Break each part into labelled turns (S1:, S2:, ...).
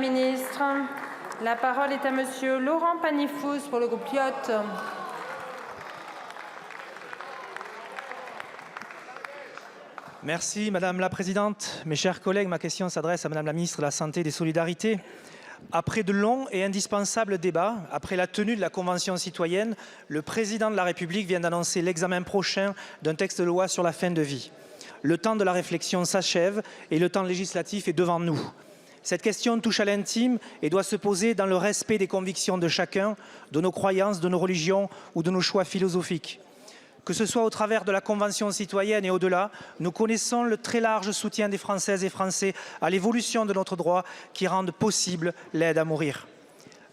S1: ministre. La parole est à Monsieur Laurent Panifouz pour le groupe LIOT.
S2: Merci Madame la Présidente. Mes chers collègues, ma question s'adresse à Madame la Ministre de la Santé et des Solidarités. Après de longs et indispensables débats, après la tenue de la Convention citoyenne, le Président de la République vient d'annoncer l'examen prochain d'un texte de loi sur la fin de vie. Le temps de la réflexion s'achève et le temps législatif est devant nous. Cette question touche à l'intime et doit se poser dans le respect des convictions de chacun, de nos croyances, de nos religions ou de nos choix philosophiques. Que ce soit au travers de la Convention citoyenne et au-delà, nous connaissons le très large soutien des Françaises et Français à l'évolution de notre droit qui rendent possible l'aide à mourir.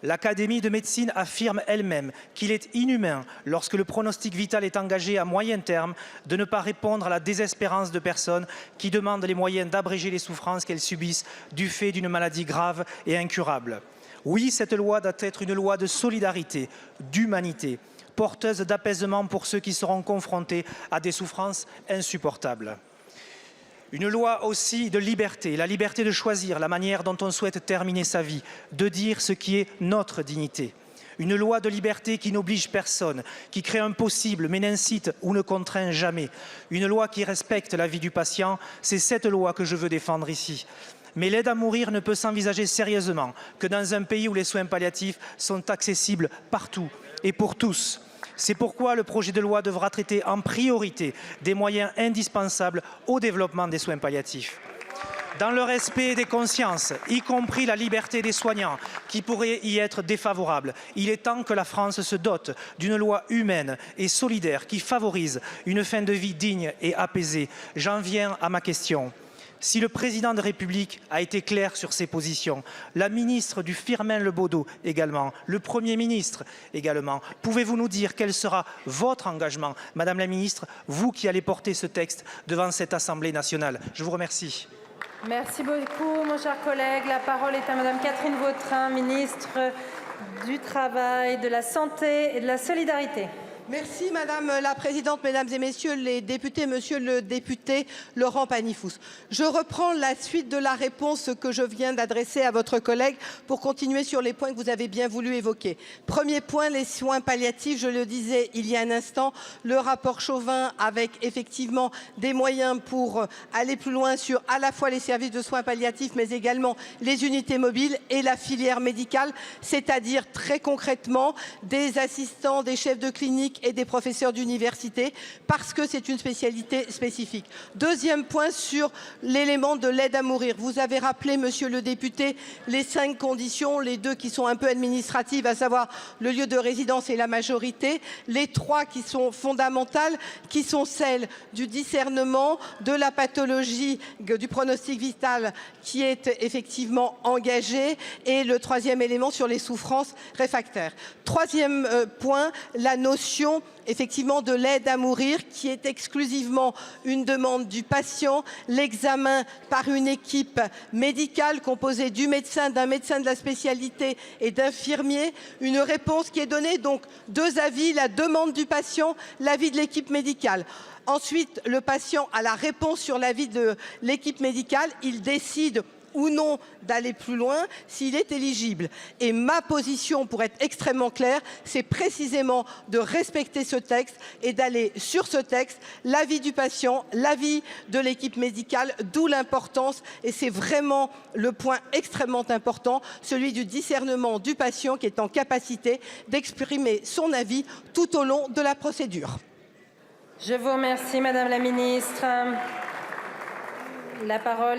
S2: L'Académie de médecine affirme elle-même qu'il est inhumain, lorsque le pronostic vital est engagé à moyen terme, de ne pas répondre à la désespérance de personnes qui demandent les moyens d'abréger les souffrances qu'elles subissent du fait d'une maladie grave et incurable. Oui, cette loi doit être une loi de solidarité, d'humanité, porteuse d'apaisement pour ceux qui seront confrontés à des souffrances insupportables. Une loi aussi de liberté, la liberté de choisir la manière dont on souhaite terminer sa vie, de dire ce qui est notre dignité. Une loi de liberté qui n'oblige personne, qui crée un possible mais n'incite ou ne contraint jamais. Une loi qui respecte la vie du patient, c'est cette loi que je veux défendre ici. Mais l'aide à mourir ne peut s'envisager sérieusement que dans un pays où les soins palliatifs sont accessibles partout et pour tous. C'est pourquoi le projet de loi devra traiter en priorité des moyens indispensables au développement des soins palliatifs. Dans le respect des consciences, y compris la liberté des soignants, qui pourraient y être défavorables, il est temps que la France se dote d'une loi humaine et solidaire qui favorise une fin de vie digne et apaisée. J'en viens à ma question. Si le président de la République a été clair sur ses positions, la ministre du Firmin Lebaudot également, le Premier ministre également, pouvez-vous nous dire quel sera votre engagement, Madame la ministre, vous qui allez porter ce texte devant cette Assemblée nationale? Je vous remercie.
S1: Merci beaucoup, mon cher collègue. La parole est à Madame Catherine Vautrin, ministre du Travail, de la Santé et de la Solidarité.
S3: Merci Madame la Présidente, Mesdames et Messieurs les députés, Monsieur le député Laurent Panifouz. Je reprends la suite de la réponse que je viens d'adresser à votre collègue pour continuer sur les points que vous avez bien voulu évoquer. Premier point, les soins palliatifs. Je le disais il y a un instant, le rapport Chauvin avec effectivement des moyens pour aller plus loin sur à la fois les services de soins palliatifs mais également les unités mobiles et la filière médicale, c'est-à-dire très concrètement des assistants, des chefs de clinique et des professeurs d'université parce que c'est une spécialité spécifique. Deuxième point sur l'élément de l'aide à mourir. Vous avez rappelé, monsieur le député, les 5 conditions, les 2 qui sont un peu administratives, à savoir le lieu de résidence et la majorité, les 3 qui sont fondamentales, qui sont celles du discernement, de la pathologie, du pronostic vital qui est effectivement engagé et le 3e élément sur les souffrances réfractaires. 3e point, la notion effectivement de l'aide à mourir qui est exclusivement une demande du patient, l'examen par une équipe médicale composée du médecin, d'un médecin de la spécialité et d'infirmiers, une réponse qui est donnée, donc 2 avis, la demande du patient, l'avis de l'équipe médicale. Ensuite, le patient a la réponse sur l'avis de l'équipe médicale, il décide ou non d'aller plus loin s'il est éligible. Et ma position, pour être extrêmement claire, c'est précisément de respecter ce texte et d'aller sur ce texte, l'avis du patient, l'avis de l'équipe médicale, d'où l'importance, et c'est vraiment le point extrêmement important, celui du discernement du patient qui est en capacité d'exprimer son avis tout au long de la procédure.
S1: Je vous remercie, Madame la Ministre. La parole est